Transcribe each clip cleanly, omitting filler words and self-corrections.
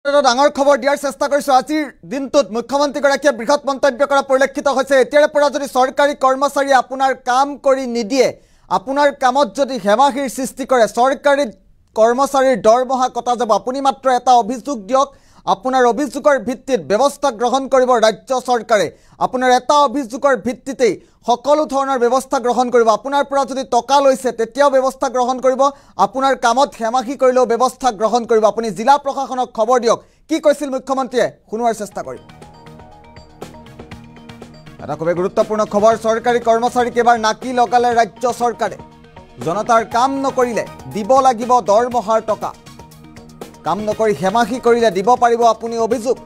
ডাঙৰ খবৰ দিয়াৰ চেষ্টা কৰিছো আজিৰ দিনটোত মুখ্যমন্ত্ৰীগৰাকীয়ে বৃহৎ মন্তব্য কৰা পৰিলক্ষিত হৈছে এতিয়াৰে পৰা যদি চৰকাৰী কৰ্মচাৰী আপোনাৰ কাম কৰি নিদিয়ে আপোনাৰ কামত যদি হেমাহিৰ সৃষ্টি কৰে চৰকাৰী কৰ্মচাৰীৰ দৰমহা কটা যাব আপুনি মাত্ৰ এটা অভিযোগ দিয়ক আপোনাৰ অভিযোগৰ ভিত্তিত ব্যৱস্থা গ্ৰহণ কৰিব ৰাজ্য চৰকাৰে আপোনাৰ এটা অভিযোগৰ ভিত্তিতেই সকলো ধৰণৰ ব্যৱস্থা গ্ৰহণ কৰিব আপোনাৰ পৰা যদি টকা লৈছে তেতিয়াও ব্যৱস্থা গ্ৰহণ কৰিব আপোনাৰ কামত হেমাহি কৰিলেও ব্যৱস্থা গ্ৰহণ কৰিব আপুনি জিলা প্ৰশাসনক খবৰ দিয়ক কি কৈছিল মুখ্যমন্ত্ৰীয়ে শুনোৱাৰ চেষ্টা কৰিম এটা খুব গুৰুত্বপূৰ্ণ খবৰ চৰকাৰী কৰ্মচাৰীক এবাৰ নাকি লগালে ৰাজ্য চৰকাৰে জনতাৰ কাম নকৰিলে দিব লাগিব দৰমহাৰ টকা কাম নকৰি হেমাহি কৰিলে দিব পাৰিব আপুনি অভিযোগ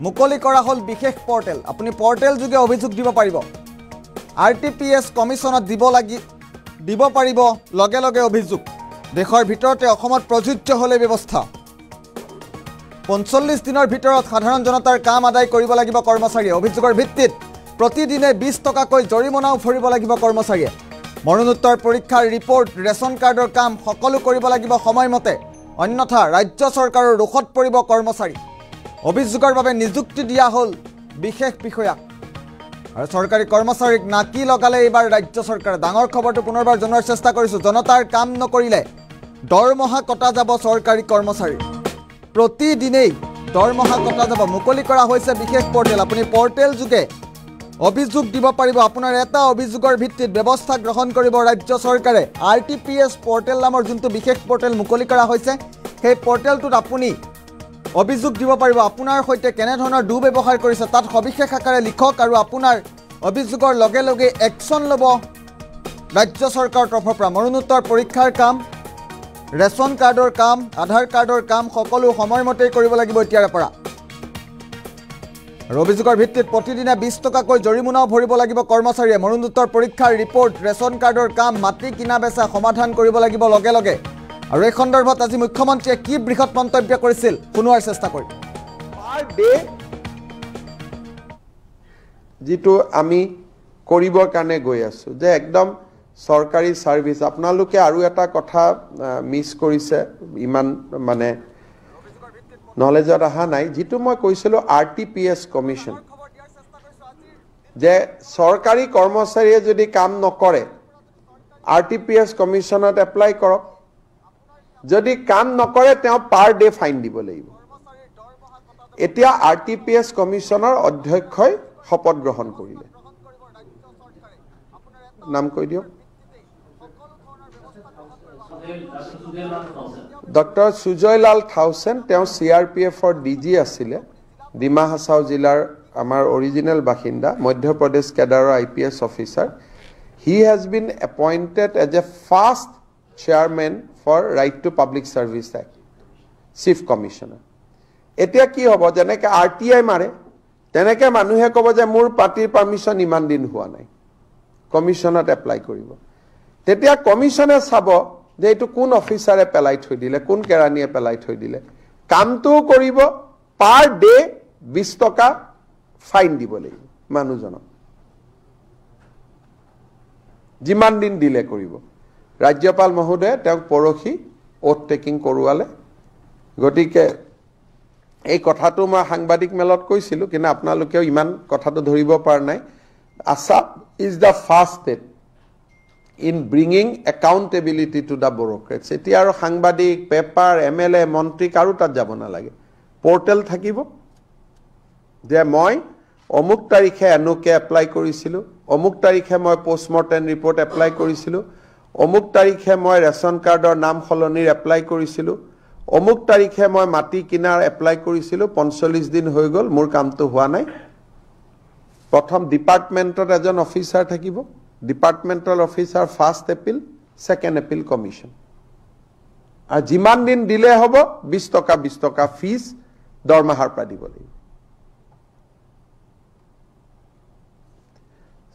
মুকলি কৰা হল বিশেষ পৰ্টেল আপুনি পৰ্টেল যোগে অভিযোগ দিব পাৰিব RTPS কমিছনত দিব পাৰিব লগে লগে অভিযোগ দেশৰ ভিতৰতে অসমত প্ৰযোজ্য হলে ব্যৱস্থা 45 দিনৰ ভিতৰত সাধাৰণ জনতাৰ কাম আদায় কৰিব লাগিব কৰ্মচাৰীয়ে অভিযোগৰ ভিত্তিত প্ৰতিদিনে 20 টকাকৈ জৰিমনাও ভৰিব লাগিব কৰ্মচাৰীয়ে মৰণোত্তৰ পৰীক্ষাৰ ৰিপৰ্ট ৰেচন কাৰ্ডৰ কাম সকলো কৰিব লাগিব সময়মতে অন্যথা ৰাজ্য চৰকাৰৰ ৰোখত পৰিব কৰ্মচাৰী অভিযোগৰ বাবে নিযুক্তি দিয়া হল বিশেষ বিষয়া আৰু চৰকাৰী কৰ্মচাৰীক নাকি লগালে এবাৰ ৰাজ্য চৰকাৰে ডাঙৰ খবৰটো পুনৰবাৰ জনোৱাৰ চেষ্টা কৰিছো জনতাৰ কাম নকৰিলে দৰমহা কটা যাব চৰকাৰী কৰ্মচাৰী প্ৰতিদিনেই দৰমহা কটা যাব মুকলি কৰা হৈছে বিশেষ পৰ্টেল আপুনি পৰ্টেল যোগে অভিযোগ দিব পাৰিব আপোনাৰ এটা অভিযোগৰ ভিত্তিত ব্যৱস্থা গ্ৰহণ কৰিব ৰাজ্য চৰকাৰে RTPS পৰ্টেল নামৰ যোনটো বিশেষ পৰ্টেল মুকলি কৰা হৈছে সেই পৰ্টেলটোত আপুনি অভিযোগ দিব পাৰিব আপোনাৰ সৈতে কেনে ধৰণৰ দুৰ্ব্যৱহাৰ কৰিছে তাত সবিশেষ আকাৰে লিখক আৰু আপোনাৰ অভিযোগৰ লগে লগে একচন ল'ব ৰাজ্য চৰকাৰৰ তৰফৰ পৰা মৰণোত্তৰ পৰীক্ষাৰ কাম ৰেচন কাৰ্ডৰ কাম আধাৰ কাৰ্ডৰ কাম সকলো সময়মতে কৰিব লাগিব এতিয়াৰে পৰা অভিযোগৰ ভিত্তিত প্ৰতিদিনে 20 টকাকৈ জৰিমনাও ভৰিব লাগিব কৰ্মচাৰীয়ে মৰণোত্তৰ পৰীক্ষাৰ ৰিপৰ্ট ৰেচন কাৰ্ডৰ কাম মাটি কিনা বেচা সমাধান কৰিব লাগিব লগে লগে আৰু এই সন্দৰ্ভত আজি মুখ্যমন্ত্ৰীয়ে কি বৃহৎ মন্তব্য কৰিছিল শুনোৱাৰ চেষ্টা কৰিম পাৰ ডে যেটো আমি কৰিবৰ কাৰণে গৈ আছো যে একদম সৰকাৰি সাৰ্ভিস আপোনালোকে আৰু এটা কথা মিস কৰিছে ইমান মানে নলেজত আহা নাই যেটো মই কৈছিলো RTPS কমিশন যে সৰকাৰি কৰ্মচাৰীয়ে যদি কাম নকৰে RTPS কমিশনত এপ্লাই কৰক যদি কাম নকৰে তেওঁ পাৰ ডে ফাইন দিব লাগিব এতিয়া RTPS কমিশনৰ অধ্যক্ষই শপত গ্ৰহণ কৰিলে নাম কৈ দিও ডক্টৰ সুজয়লাল থাউসেন তেওঁ CRPF ৰ DG আছিলে ডিমা হাছাও জিলাৰ আমাৰ অৰিজিনেল বাসিন্দা Madhya Pradesh কেডাৰৰ IPS officer he has been appointed as a first chairman for right to public service act chief commissioner এতিয়া কি হ'ব যেনেকৈ RTI মাৰে তেনেকৈ মানুহে ক'ব যে মোৰ পাৰ্টিৰ পাৰমিশন ইমান দিন হোৱা নাই কমিশনত এপ্লাই কৰিব তেতিয়া কমিশনে চাব যে এটো কোন অফিচাৰে পেলাই থৈ দিলে কোন কেৰানিয়ে পেলাই থৈ দিলে কামটো কৰিব পাৰ ডে 20 টকা ফাইন দিব লাগিব মানুহজনক যিমান দিন দিলে কৰিব ৰাজ্যপাল মহোদয়ে তেওঁক পৰখি ওথ টেকিং কৰোৱালে গতিকে এই কথাটো মই সাংবাদিক মেলত কৈছিলো কিন্তু আপোনালোকেও ইমান কথাটো ধৰিব পাৰ নাই Assam is the first state in bringing accountability to the bureaucrats এতিয়া আৰু সাংবাদিক পেপাৰ MLA মন্ত্ৰী কাৰো তাত যাব নালাগে পৰ্টেল থাকিব যে মই অমুক তাৰিখে এনোকে এপ্লাই কৰিছিলো অমুক তাৰিখে মই পোষ্টমৰ্টেম ৰিপৰ্ট এপ্লাই কৰিছিলো অমুক তাৰিখে মই ৰেচন কাৰ্ডৰ নাম খলনিৰ এপ্লাই কৰিছিলো অমুক তাৰিখে মই মাটি কিনাৰ এপ্লাই কৰিছিলো 45 দিন হৈ গল মোৰ কামটো হোৱা নাই প্ৰথম ডিপাৰ্টমেন্টত এজন অফিচাৰ থাকিব departmental officer first appeal second appeal commission আৰু যিমান দিন দিলে হ'ব 20 টকা ফিজ দৰমহাৰ পৰা দিব লাগিব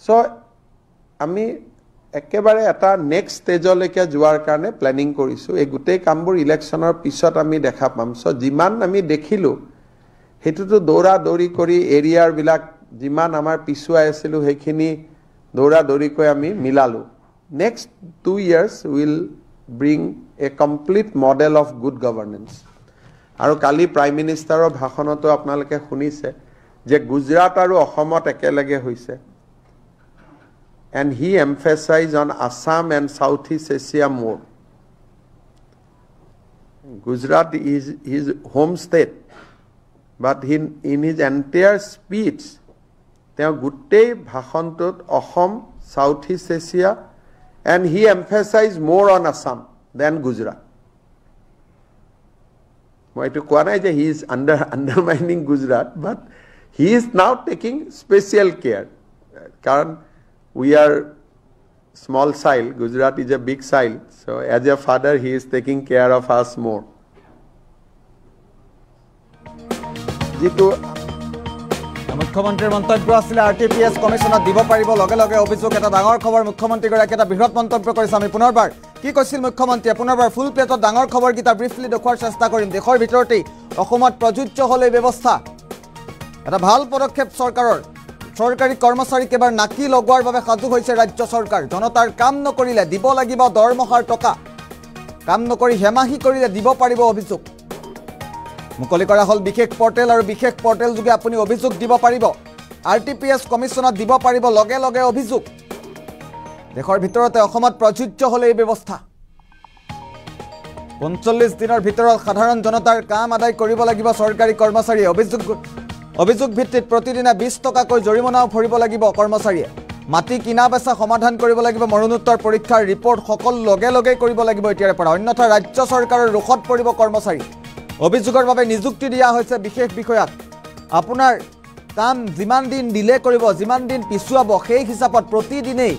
সো আমি একেবাৰে এটা নেক্সট ষ্টেজলৈকে যোৱাৰ কাৰণে প্ল্যানিং কৰিছো এই গুটেই কামবোৰ ইলেকশ্যনৰ পিছত আমি দেখা পাম সো যিমান আমি দেখিলো হেতুটো দৌৰা দৌৰি কৰি এৰিয়াৰ বিলাক যিমান আমাৰ পিছুৱাই আছিল হেখিনি দৌৰা দৌৰি কৈ আমি মিলালো next 2 years will bring a complete model of good governance আৰু কালি প্ৰাইম মিনিষ্টাৰৰ ভাষণতো আপোনালোকে শুনিছে যে গুজৰাট আৰু অসমত একেলগে হৈছে and he emphasized on Assam and Southeast Asia more. Gujarat is his home state, but in his entire speech তেওঁ গোটেই ভাষণটোত Assam Southeast Asia and he emphasized more on Assam than Gujarat. মই এইটো কোৱা নাই যে he is undermining Gujarat, but he is now taking special care. কাৰণ we are small child, Gujarat is a big child, so as a father he is taking care of us more. Jitu মুখ্যমন্ত্ৰীৰ মন্তব্য আছিল RTPS কমিছনত দিব পাৰিব লগে লগে অভিযোগ এটা ডাঙৰ খবৰ মুখ্যমন্ত্ৰীগৰাকী এটা বৃহৎ মন্তব্য কৰিছে আমি পুনৰবাৰ কি কৈছিল মুখ্যমন্ত্ৰীয়ে পুনৰবাৰ ফুল প্লেটত ডাঙৰ খবৰকেইটা ব্ৰিফলি দেখুৱাৰ চেষ্টা কৰিম দেশৰ ভিতৰতেই অসমত প্ৰযোজ্য হ'লে ব্যৱস্থা এটা ভাল পদক্ষেপ চৰকাৰৰ সৰকাৰী কৰ্মচাৰীক এবাৰ নাকি লগোৱাৰ বাবে সাজু হৈছে ৰাজ্য চৰকাৰ জনতাৰ কাম নকৰিলে দিব লাগিব দৰমহাৰ টকা কাম নকৰি হেমাহি কৰিলে দিব পাৰিব অভিযোগ মুকলি কৰা হল বিশেষ পৰ্টেল আৰু বিশেষ পৰ্টেল যোগে আপুনি অভিযোগ দিব পাৰিব RTPS কমিছনত দিব পাৰিব লগে লগে অভিযোগ দেশৰ ভিতৰতে অসমত প্ৰযোজ্য হ'লে এই ব্যৱস্থা ৪৫ দিনৰ ভিতৰত সাধাৰণ জনতাৰ কাম আদায় কৰিব লাগিব চৰকাৰী কৰ্মচাৰীয়ে অভিযোগ ভিত্তিত প্ৰতিদিনে ২০ টকাকৈ জৰিমনাও ভৰিব লাগিব কৰ্মচাৰীয়ে মাটি কিনা বেচা সমাধান কৰিব লাগিব মৰণোত্তৰ পৰীক্ষাৰ ৰিপৰ্ট সকল লগে লগে কৰিব লাগিব এতিয়াৰে পৰা অন্যথা ৰাজ্য চৰকাৰৰ ৰোখত পৰিব কৰ্মচাৰী অভিযোগৰ বাবে নিযুক্তি দিয়া হৈছে বিশেষ বিষয়াক আপোনাৰ কাম যিমান দিন ডিলে কৰিব যিমান দিন পিছুৱাব সেই হিচাপত প্ৰতিদিনেই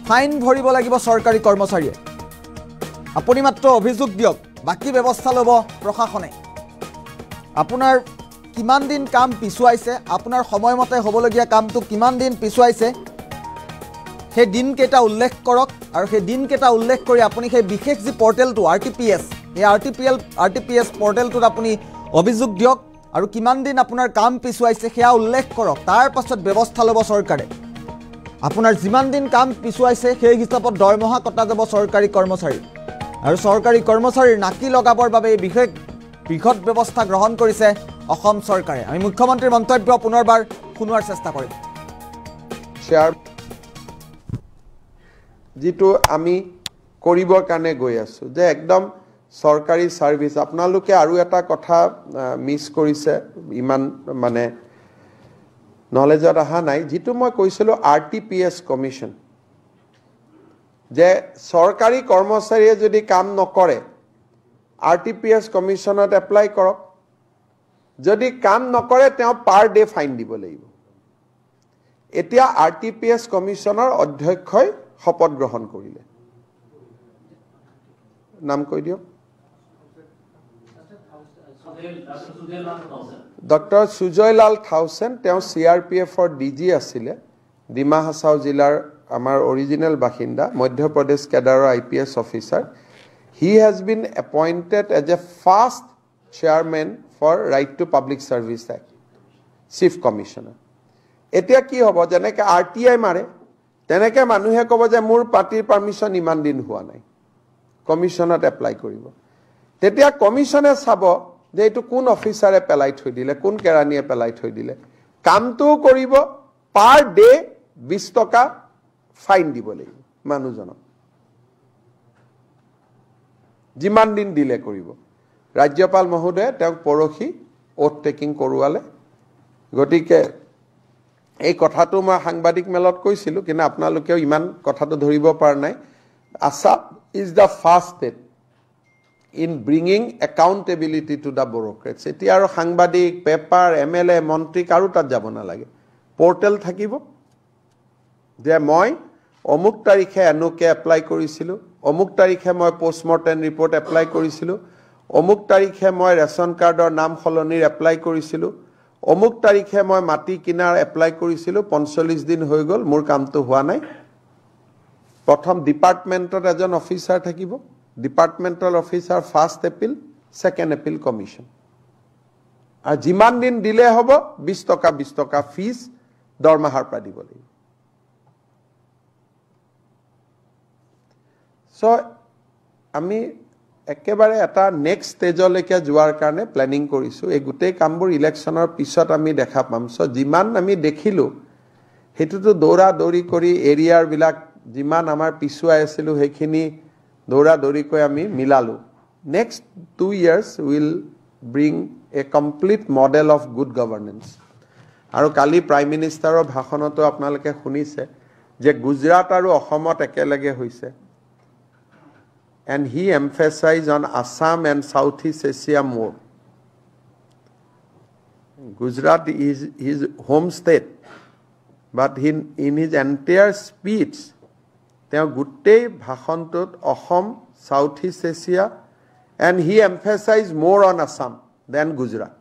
ফাইন ভৰিব লাগিব চৰকাৰী কৰ্মচাৰীয়ে আপুনি মাত্ৰ অভিযোগ দিয়ক বাকি ব্যৱস্থা ল'ব প্ৰশাসনে আপোনাৰ কিমান দিন কাম পিছুৱাইছে আপোনাৰ সময়মতে হ'বলগীয়া কামটো কিমান দিন পিছুৱাইছে সেই দিনকেইটা উল্লেখ কৰক আৰু সেই দিনকেইটা উল্লেখ কৰি আপুনি সেই বিশেষ যি পৰ্টেলটো RTPS এই RTPS পৰ্টেলটোত আপুনি অভিযোগ দিয়ক আৰু কিমান দিন আপোনাৰ কাম পিছুৱাইছে সেয়া উল্লেখ কৰক তাৰ পাছত ব্যৱস্থা ল'ব চৰকাৰে আপোনাৰ যিমান দিন কাম পিছুৱাইছে সেই হিচাপত দৰমহা কটা যাব চৰকাৰী কৰ্মচাৰী আৰু চৰকাৰী কৰ্মচাৰীৰ নাকি লগাবৰ বাবে বিশেষ বৃহৎ ব্যৱস্থা গ্ৰহণ কৰিছে অসম চৰকাৰে আমি মুখ্যমন্ত্ৰীৰ মন্তব্য পুনৰবাৰ শুনোৱাৰ চেষ্টা কৰিম যেটো আমি কৰিবৰ কাৰণে গৈ আছো যে একদম সৰকাৰি সাৰ্ভিস আপোনালোকে আৰু এটা কথা মিস কৰিছে ইমান মানে নলেজত আহা নাই যেটো মই কৈছিলো RTPS কমিশন যে সৰকাৰি কৰ্মচাৰীয়ে যদি কাম নকৰে RTPS কমিশনত এপ্লাই কৰক যদি কাম নকৰে তেওঁ পাৰ ডে ফাইন দিব লাগিব এতিয়া RTPS কমিশনৰ অধ্যক্ষই শপত গ্ৰহণ কৰিলে নাম কৈ দিও Dr. Sujoylal Thausen, তেওঁ CRPF for DG আছিলে ডিমা হাছাও জিলাৰ আমাৰ অৰিজিনাল বাসিন্দা Madhya Pradesh কেডাৰৰ IPS officer he has been appointed as a first chairman for Right to Public Service Act chief commissioner এতিয়া কি হ'ব যেনেকৈ RTI মাৰে তেনেকৈ মানুহে ক'ব যে মোৰ পাৰ্টিৰ পাৰমিশন ইমান দিন হোৱা নাই কমিশনত এপ্লাই কৰিব তেতিয়া কমিশনে চাব যে এটো কোন অফিচাৰে পেলাই থৈ দিলে কোন কেৰানিয়ে পেলাই থৈ দিলে কামটো কৰিব পাৰ ডে 20 টকা ফাইন দিব লাগিব মানুহজনক যিমান দিন দিলে কৰিব ৰাজ্যপাল মহোদয়ে তেওঁক পৰখি ওথ টেকিং কৰোৱালে গতিকে এই কথাটো মই সাংবাদিক মেলত কৈছিলো কিন্তু আপোনালোকেও ইমান কথাটো ধৰিব পাৰ নাই Assam is the first state in bringing accountability to the bureaucrats. এতিয়া আৰু সাংবাদিক পেপাৰ MLA মন্ত্ৰী কাৰো তাত যাব নালাগে পোৰ্টেল থাকিব যে মই অমুক তাৰিখে এনোকে এপ্লাই কৰিছিলো অমুক তাৰিখে মই পোষ্টমৰ্টেম ৰিপৰ্ট এপ্লাই কৰিছিলো অমুক তাৰিখে মই ৰেচন কাৰ্ডৰ নাম সলনিৰ এপ্লাই কৰিছিলো অমুক তাৰিখে মই মাটি কিনাৰ এপ্লাই কৰিছিলো 45 দিন হৈ গল মোৰ কামটো হোৱা নাই প্ৰথম ডিপাৰ্টমেন্টৰ এজন অফিচাৰ থাকিব departmental officer first appeal second appeal commission আৰু যিমান দিন দিলে হ'ব 20 টকা ফিজ দৰমহাৰ পৰা দিব লাগিব সো আমি একেবাৰে এটা নেক্সট ষ্টেজলৈকে যোৱাৰ কাৰণে প্লেনিং কৰিছোঁ এই গোটেই কামবোৰ ইলেকশ্যনৰ পিছত আমি দেখা পাম চ' যিমান আমি দেখিলোঁ সেইটোতো দৌৰা দৌৰি কৰি এৰিয়াৰবিলাক যিমান আমাৰ পিছুৱাই আছিলোঁ সেইখিনি দৌৰা দৌৰিকৈ আমি মিলালোঁ next 2 years will bring a complete model of good governance আৰু কালি প্ৰাইম মিনিষ্টাৰৰ ভাষণতো আপোনালোকে শুনিছে যে গুজৰাট আৰু অসমত একেলগে হৈছে and he emphasized on Assam and Southeast Asia more. Gujarat is his home state, but in his entire speech, তেওঁ গোটেই ভাষণটোত Assam Southeast Asia and he emphasized more on Assam than Gujarat.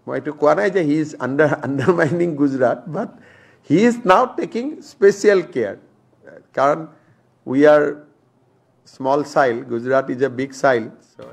মই এইটো কোৱা নাই যে he is undermining Gujarat, but he is now taking special care. কাৰণ we are small soil, Gujarat is a big soil. So,